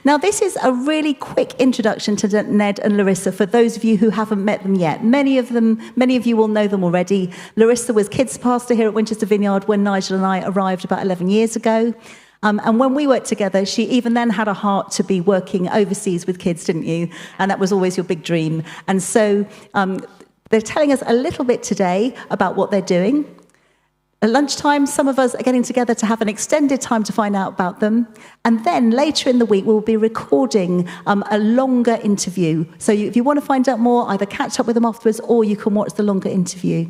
Now, this is a really quick introduction to Ned and Larissa for those of you who haven't met them yet. Many of you will know them already. Larissa was kids pastor here at Winchester Vineyard when Nigel and I arrived about 11 years ago. And when we worked together, she even then had a heart to be working overseas with kids, didn't you? And that was always your big dream. And so they're telling us a little bit today about what they're doing. At lunchtime, some of us are getting together to have an extended time to find out about them. And then later in the week, we'll be recording a longer interview. So if you want to find out more, either catch up with them afterwards or you can watch the longer interview.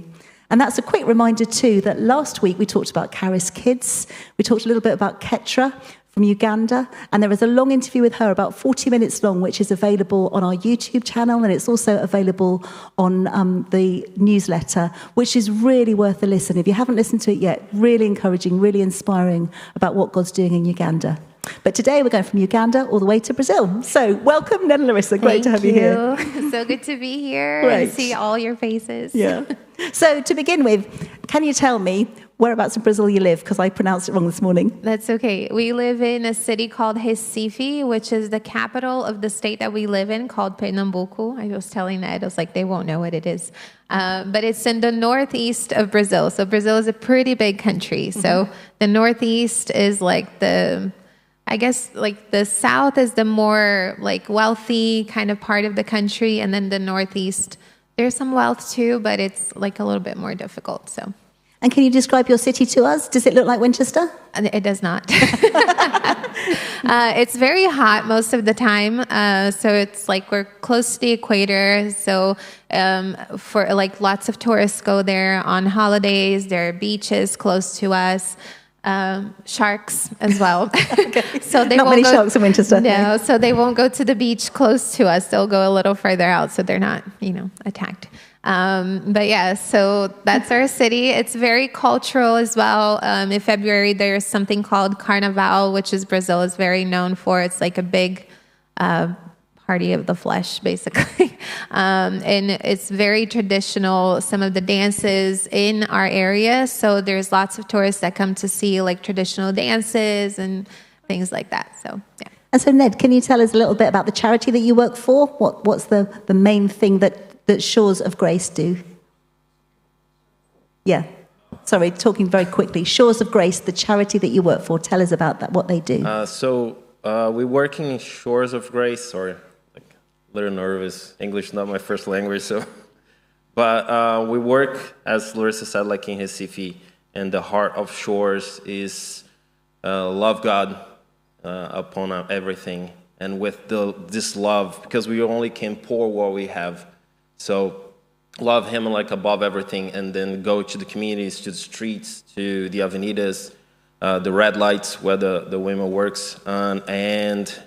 And that's a quick reminder, too, that last week we talked about Karis Kids. We talked a little bit about Ketra from Uganda. And there is a long interview with her, about 40 minutes long, which is available on our YouTube channel. And it's also available on the newsletter, which is really worth a listen. If you haven't listened to it yet, really encouraging, really inspiring about what God's doing in Uganda. But today we're going from Uganda all the way to Brazil. So welcome, Ned and Larissa. Great to have you here. So good to be here Great. and see all your faces. Yeah. So to begin with, can you tell me whereabouts in Brazil you live? Because I pronounced it wrong this morning. That's okay. We live in a city called Recife, which is the capital of the state that we live in, called Pernambuco. I was telling Ned, I was like, they won't know what it is. But it's in the northeast of Brazil. So Brazil is a pretty big country. So the northeast is like the south is the more like wealthy kind of part of the country. And then the northeast, there's some wealth too, but it's like a little bit more difficult. So. And can you describe your city to us? Does it look like Winchester? It does not. It's very hot most of the time. So it's like we're close to the equator. So for like lots of tourists go there on holidays. There are beaches close to us. Sharks as well. Okay. So they not won't many sharks in Winchester. No, so they won't go to the beach close to us. They'll go a little further out so they're not, attacked. But yeah, so that's our city. It's very cultural as well. In February, there's something called Carnaval, which is Brazil is very known for. It's like a big party of the flesh, basically. And it's very traditional, some of the dances in our area. So there's lots of tourists that come to see like traditional dances and things like that. So, yeah. And so, Ned, can you tell us a little bit about the charity that you work for? What's the main thing that Shores of Grace do? Yeah. Sorry, talking very quickly. Shores of Grace, the charity that you work for. Tell us about that, what they do. We work in Shores of Grace, or like a little nervous. English is not my first language, so. But we work, as Larissa said, like in Recife, and the heart of Shores is love God upon everything, and with this love, because we only can pour what we have. So love Him like above everything, and then go to the communities, to the streets, to the avenidas, the red lights where the women works, and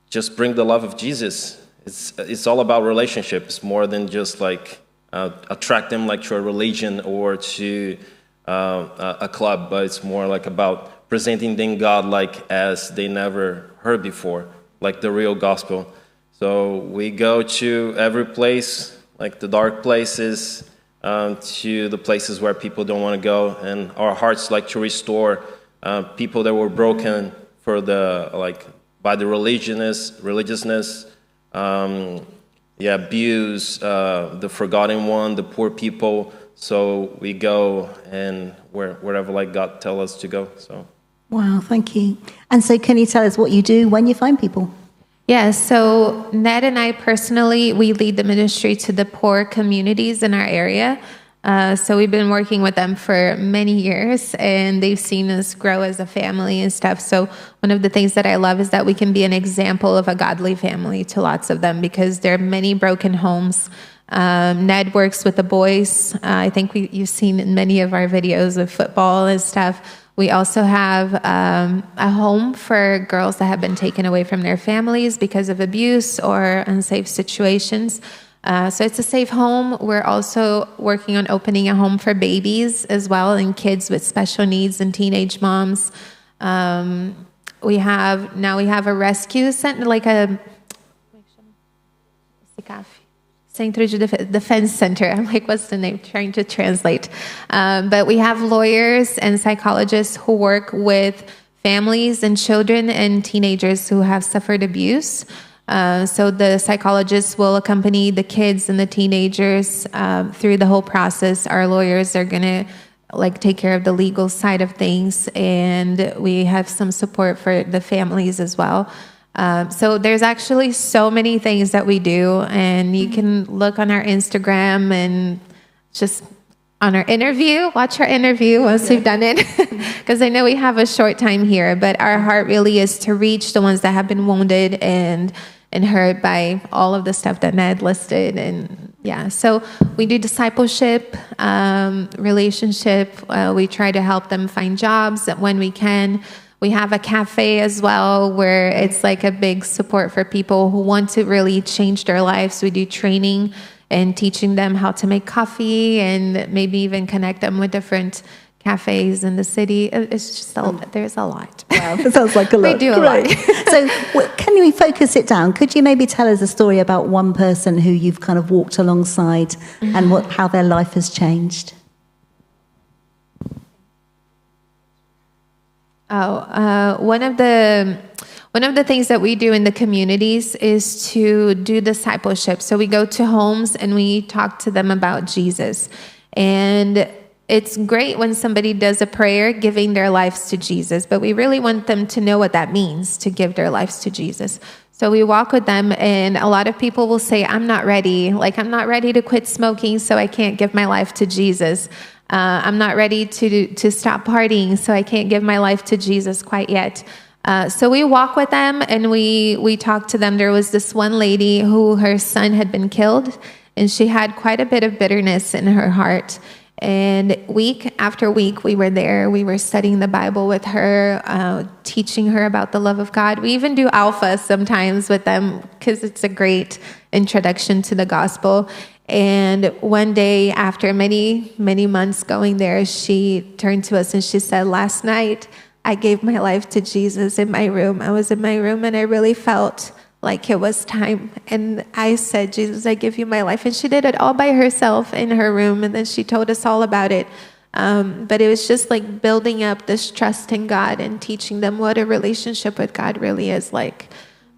just bring the love of Jesus. It's all about relationships more than just like attract them like to a religion or to a club, but it's more like about presenting them God like as they never heard before, like the real gospel. So we go to every place, like the dark places, to the places where people don't want to go, and our hearts like to restore people that were broken for by the religiousness, abuse, the forgotten one, the poor people. So we go and wherever like God tell us to go. So. Wow, thank you. And so can you tell us what you do when you find people? Yeah, so Ned and I personally, we lead the ministry to the poor communities in our area. So we've been working with them for many years, and they've seen us grow as a family and stuff. So one of the things that I love is that we can be an example of a godly family to lots of them, because there are many broken homes. Ned works with the boys. I think you've seen in many of our videos of football and stuff. We also have a home for girls that have been taken away from their families because of abuse or unsafe situations. So it's a safe home. We're also working on opening a home for babies as well, and kids with special needs and teenage moms. We have a rescue center, like a Centro de Defense Center. I'm like, what's the name? Trying to translate. But we have lawyers and psychologists who work with families and children and teenagers who have suffered abuse. So the psychologists will accompany the kids and the teenagers through the whole process. Our lawyers are going to take care of the legal side of things, and we have some support for the families as well. So there's actually so many things that we do, and you can look on our Instagram and just on our interview, watch our interview once we've done it, because I know we have a short time here, but our heart really is to reach the ones that have been wounded and hurt by all of the stuff that Ned listed. And so we do discipleship, relationship. We try to help them find jobs when we can. We have a cafe as well, where it's like a big support for people who want to really change their lives. We do training and teaching them how to make coffee, and maybe even connect them with different cafes in the city. It's just there's a lot. Wow, that sounds like a lot. We do a lot. So can we focus it down? Could you maybe tell us a story about one person who you've kind of walked alongside and how their life has changed? One of the things that we do in the communities is to do discipleship. So we go to homes and we talk to them about Jesus. And it's great when somebody does a prayer giving their lives to Jesus, but we really want them to know what that means, to give their lives to Jesus. So we walk with them, and a lot of people will say, I'm not ready. I'm not ready to quit smoking, so I can't give my life to Jesus. I'm not ready to stop partying, so I can't give my life to Jesus quite yet. So we walk with them, and we talk to them. There was this one lady who her son had been killed, and she had quite a bit of bitterness in her heart. And week after week, we were there. We were studying the Bible with her, teaching her about the love of God. We even do Alpha sometimes with them, because it's a great introduction to the gospel. And one day, after many, many months going there, she turned to us and she said, last night, I gave my life to Jesus in my room. I was in my room, and I really felt like it was time. And I said, Jesus, I give you my life. And she did it all by herself in her room. And then she told us all about it. But it was just like building up this trust in God and teaching them what a relationship with God really is like.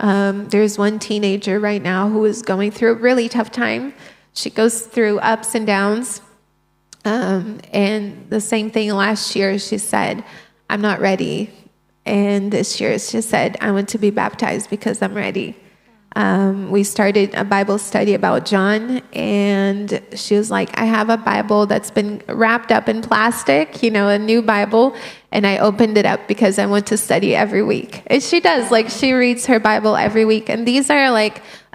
There's one teenager right now who is going through a really tough time. She goes through ups and downs. And the same thing last year, she said, I'm not ready. And this year she said, I want to be baptized because I'm ready. We started a Bible study about John, and she was like, I have a Bible that's been wrapped up in plastic, a new Bible, and I opened it up because I want to study every week. And she does, she reads her Bible every week. And these are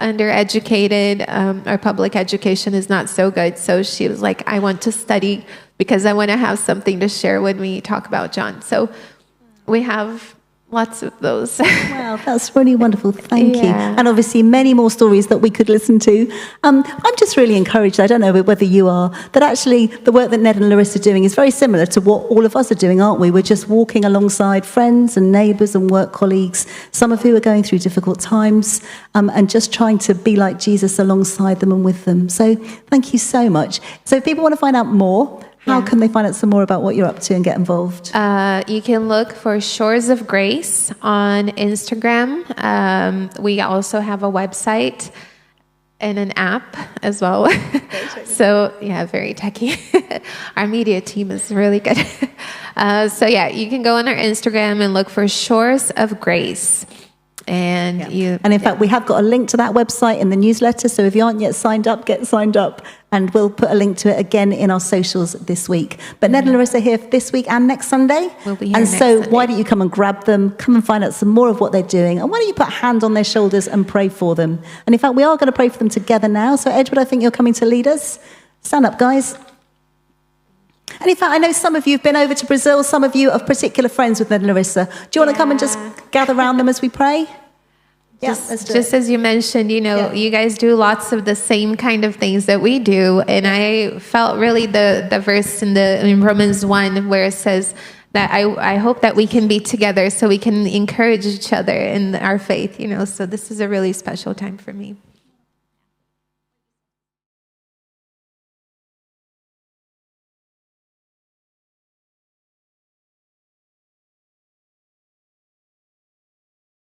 undereducated, our public education is not so good. So she was like, I want to study because I want to have something to share when we talk about John. So we have lots of those. Wow, that's really wonderful. Thank you. And obviously many more stories that we could listen to. I'm just really encouraged, I don't know whether you are, that actually the work that Ned and Larissa are doing is very similar to what all of us are doing, aren't we? We're just walking alongside friends and neighbours and work colleagues, some of who are going through difficult times, and just trying to be like Jesus alongside them and with them. So thank you so much. So if people want to find out more, how can they find out some more about what you're up to and get involved? You can look for Shores of Grace on Instagram. We also have a website and an app as well. So, very techy. Our media team is really good. You can go on our Instagram and look for Shores of Grace. And in fact, we have got a link to that website in the newsletter. So if you aren't yet signed up, get signed up. And we'll put a link to it again in our socials this week. But Ned and Larissa are here this week and next Sunday. We'll be here next Sunday. Why don't you come and grab them, come and find out some more of what they're doing. And why don't you put a hand on their shoulders and pray for them. And in fact, we are going to pray for them together now. So Edward, I think you're coming to lead us. Stand up, guys. And in fact, I know some of you have been over to Brazil. Some of you are particular friends with Ned and Larissa. Do you want to come and just gather around them as we pray? Just as you mentioned, you guys do lots of the same kind of things that we do. And I felt really the verse in Romans 1 where it says that I hope that we can be together so we can encourage each other in our faith, So this is a really special time for me.